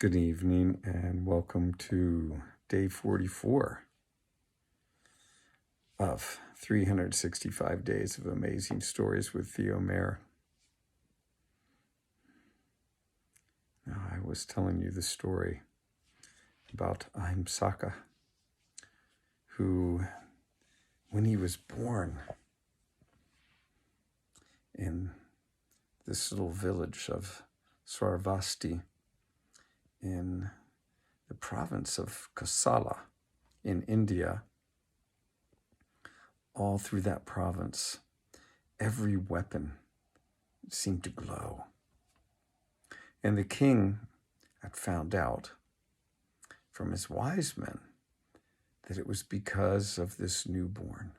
Good evening and welcome to day 44 of 365 Days of Amazing Stories with Theo Mayer. Now, I was telling you the story about Ahimsaka, who, when he was born in this little village of Swaravasti in the province of Kosala in India, all through that province, every weapon seemed to glow. And the king had found out from his wise men that it was because of this newborn.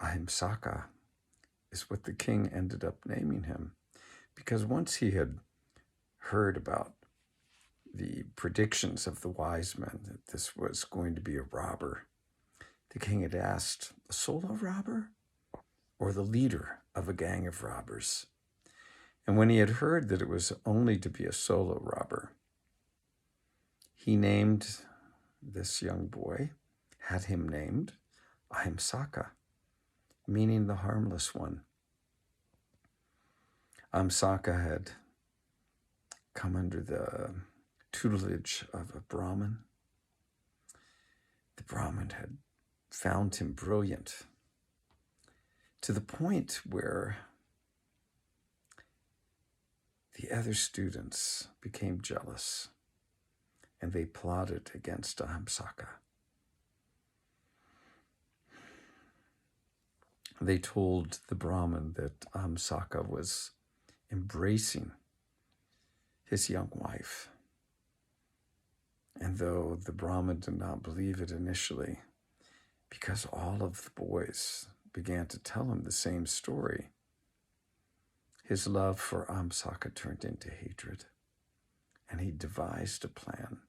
Ahimsaka is what the king ended up naming him, because once he had heard about the predictions of the wise men that this was going to be a robber, the king had asked, a solo robber or the leader of a gang of robbers? And when he had heard that it was only to be a solo robber, he named this young boy, had him named Ahimsaka, meaning the harmless one. Ahimsaka had come under the tutelage of a Brahmin. The Brahmin had found him brilliant to the point where the other students became jealous and they plotted against Ahimsaka. They told the Brahmin that Ahimsaka was embracing his young wife. And though the Brahmin did not believe it initially, because all of the boys began to tell him the same story, his love for Ahimsaka turned into hatred, and he devised a plan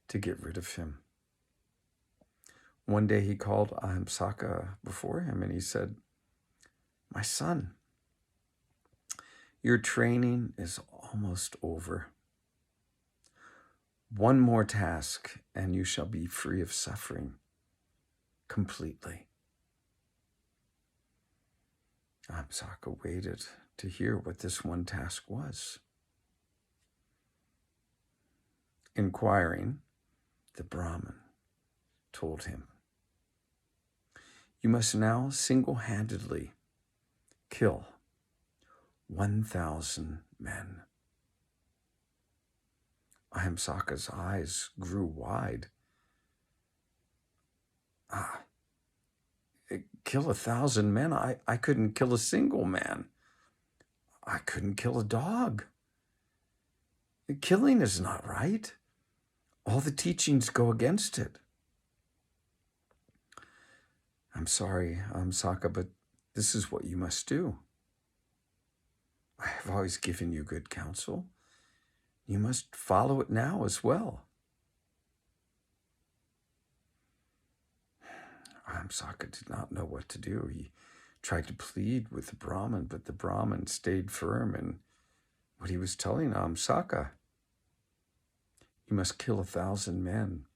to get rid of him. One day he called Ahimsaka before him and he said, "My son, your training is almost over. One more task and you shall be free of suffering completely." Ahimsaka waited to hear what this one task was. Inquiring, the Brahmin told him, "You must now single-handedly kill 1,000 men." Ahimsaka's eyes grew wide. Kill 1,000 men? I couldn't kill a single man. I couldn't kill a dog. Killing is not right. All the teachings go against it. "I'm sorry, Ahimsaka, but this is what you must do. I have always given you good counsel. You must follow it now as well." Ahimsaka did not know what to do. He tried to plead with the Brahmin, but the Brahmin stayed firm in what he was telling Ahimsaka. You must kill 1,000 men.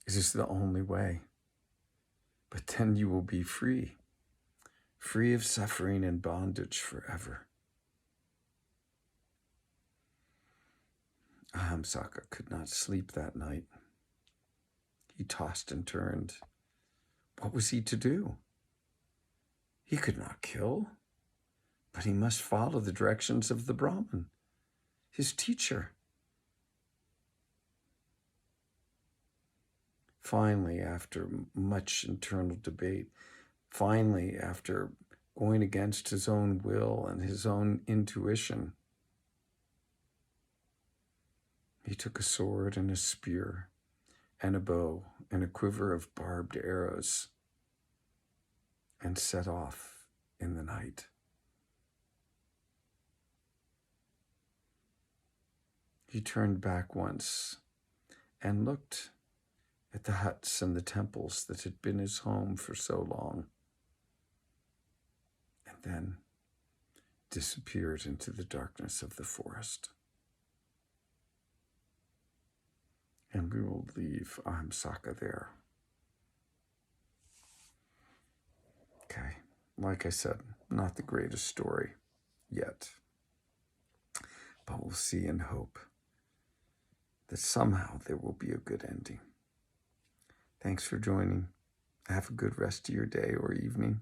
It is the only way. But then you will be free of suffering and bondage forever. Ahimsaka could not sleep that night. He tossed and turned. What was he to do? He could not kill, but he must follow the directions of the Brahmin, his teacher. Finally, after much internal debate, finally, after going against his own will and his own intuition, he took a sword and a spear and a bow and a quiver of barbed arrows and set off in the night. He turned back once and looked at the huts and the temples that had been his home for so long. And then disappeared into the darkness of the forest. And we will leave Ahimsaka there. Okay, like I said, not the greatest story yet, but we'll see and hope that somehow there will be a good ending. Thanks for joining. Have a good rest of your day or evening.